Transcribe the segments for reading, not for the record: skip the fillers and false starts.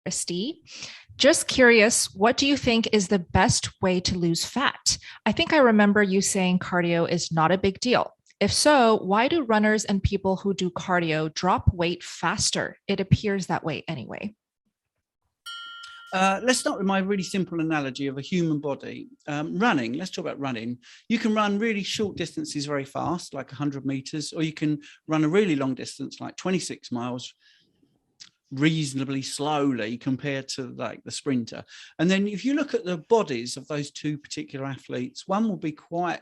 Christy. Just curious, what do you think is the best way to lose fat? I think I remember you saying cardio is not a big deal. If so, why do runners and people who do cardio drop weight faster? It appears that way anyway. Let's start with my really simple analogy of a human body. Running, let's talk about running. You can run really short distances very fast, like 100 meters, or you can run a really long distance, like 26 miles, reasonably slowly compared to like the sprinter. And then if you look at the bodies of those two particular athletes, one will be quite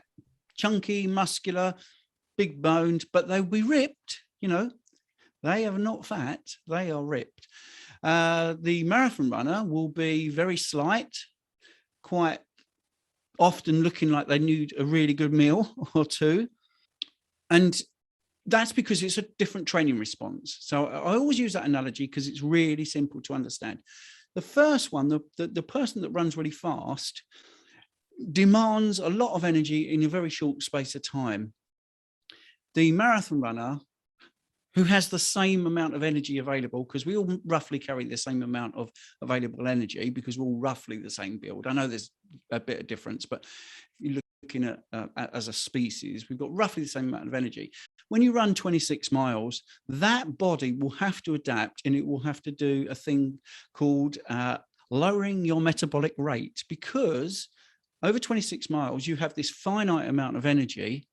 chunky, muscular, big boned, but they'll be ripped, they are not fat, they are ripped. The marathon runner will be very slight, quite often looking like they need a really good meal or two. And that's because it's a different training response. So I always use that analogy because it's really simple to understand. The first one, the person that runs really fast demands a lot of energy in a very short space of time. The marathon runner, who has the same amount of energy available, because we all roughly carry the same amount of available energy because we're all roughly the same build. I know there's a bit of difference, but if you're looking at as a species, we've got roughly the same amount of energy. When you run 26 miles, that body will have to adapt, and it will have to do a thing called lowering your metabolic rate, because over 26 miles, you have this finite amount of energy,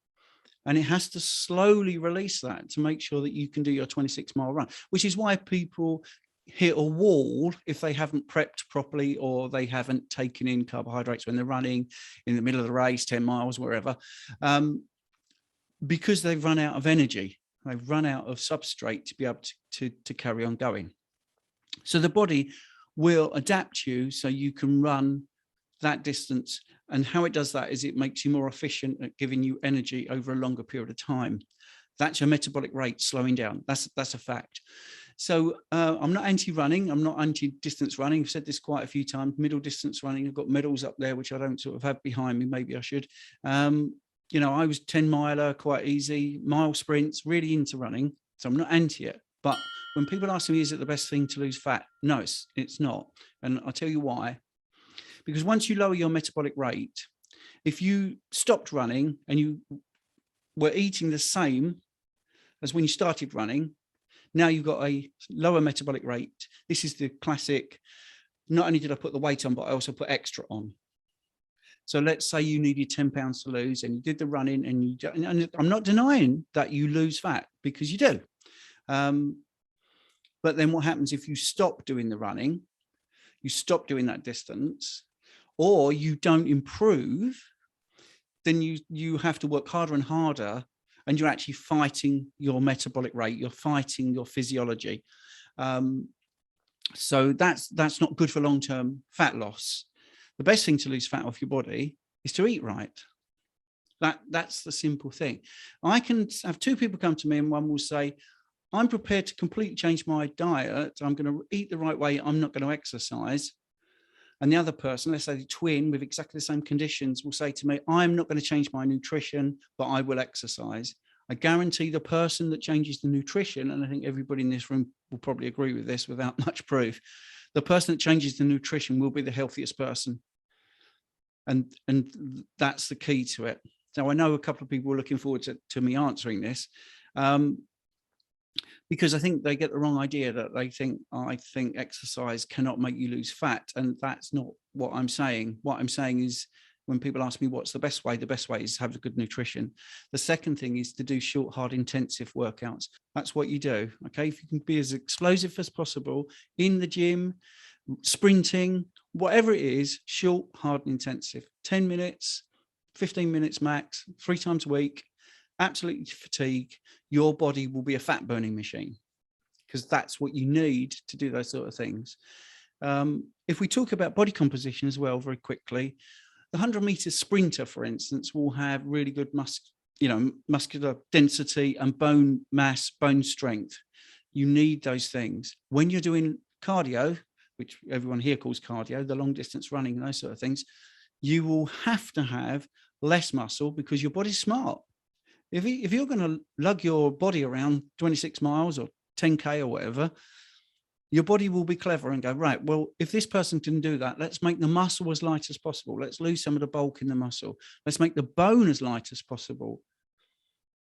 and it has to slowly release that to make sure that you can do your 26-mile run, which is why people hit a wall if they haven't prepped properly or they haven't taken in carbohydrates when they're running in the middle of the race, 10 miles, wherever, because they've run out of energy. They've run out of substrate to be able to carry on going. So the body will adapt you so you can run that distance. And how it does that is it makes you more efficient at giving you energy over a longer period of time. That's your metabolic rate slowing down. That's a fact. So I'm not anti-running. I'm not anti-distance running. I've said this quite a few times. Middle distance running, I've got medals up there, which I don't sort of have behind me. Maybe I should. I was 10-miler, quite easy. Mile sprints, really into running. So I'm not anti it. But when people ask me, is it the best thing to lose fat? No, it's not. And I'll tell you why. Because once you lower your metabolic rate, if you stopped running and you were eating the same as when you started running, now you've got a lower metabolic rate. This is the classic, not only did I put the weight on, but I also put extra on. So let's say you needed 10 pounds to lose and you did the running, and I'm not denying that you lose fat, because you do. But then what happens if you stop doing the running, you stop doing that distance, or you don't improve, then you have to work harder and harder, and you're actually fighting your metabolic rate, you're fighting your physiology. So that's not good for long-term fat loss. The best thing to lose fat off your body is to eat right. That's the simple thing. I can have two people come to me, and one will say, I'm prepared to completely change my diet. I'm going to eat the right way. I'm not going to exercise. And the other person, let's say the twin with exactly the same conditions, will say to me, I'm not going to change my nutrition, but I will exercise. I guarantee the person that changes the nutrition, and I think everybody in this room will probably agree with this without much proof, the person that changes the nutrition will be the healthiest person. And that's the key to it. So I know a couple of people are looking forward to me answering this. Because I think they get the wrong idea that I think exercise cannot make you lose fat. And that's not what I'm saying. What I'm saying is, when people ask me what's the best way is to have good nutrition. The second thing is to do short, hard, intensive workouts. That's what you do. Okay. If you can be as explosive as possible in the gym, sprinting, whatever it is, short, hard, and intensive, 10 minutes, 15 minutes max, 3 times a week. Absolutely fatigue, your body will be a fat burning machine, because that's what you need to do those sort of things. If we talk about body composition as well, very quickly, the 100-meter sprinter, for instance, will have really good muscular density and bone mass, bone strength. You need those things. When you're doing cardio, which everyone here calls cardio, the long distance running and those sort of things, you will have to have less muscle, because your body's smart. If you're going to lug your body around 26 miles or 10K or whatever, Your body will be clever and go, right, well, if this person can do that, let's make the muscle as light as possible. Let's lose some of the bulk in the muscle. Let's make the bone as light as possible.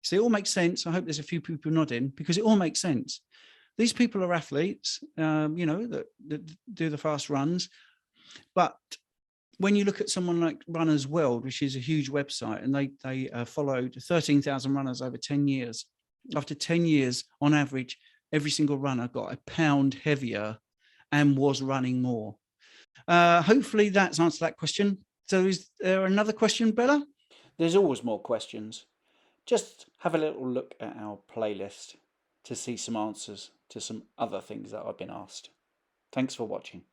So it all makes sense. I hope there's a few people nodding, because it all makes sense. These people are athletes, that do the fast runs. But when you look at someone like Runners World, which is a huge website, and they followed 13,000 runners over 10 years. After 10 years, on average, every single runner got a pound heavier and was running more. Hopefully that's answered that question. So is there another question, Bella? There's always more questions. Just have a little look at our playlist to see some answers to some other things that I've been asked. Thanks for watching.